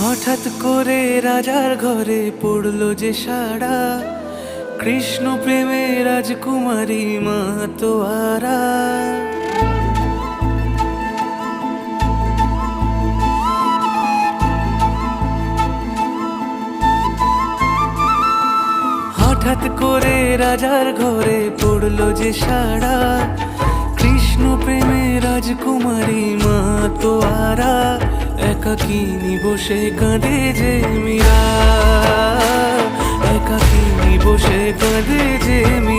হঠাৎ করে রাজার ঘরে পড়লো যে সাড়া, কৃষ্ণ প্রেমে রাজকুমারী মাতোয়ারা। হঠাৎ করে রাজার ঘরে পড়লো যে সাড়া, কৃষ্ণ প্রেমে রাজকুমারী মাতোয়ারা। একাকিনী বসে কাঁদে যে মীরা, একাকিনী বসে কাঁদে যে মীরা।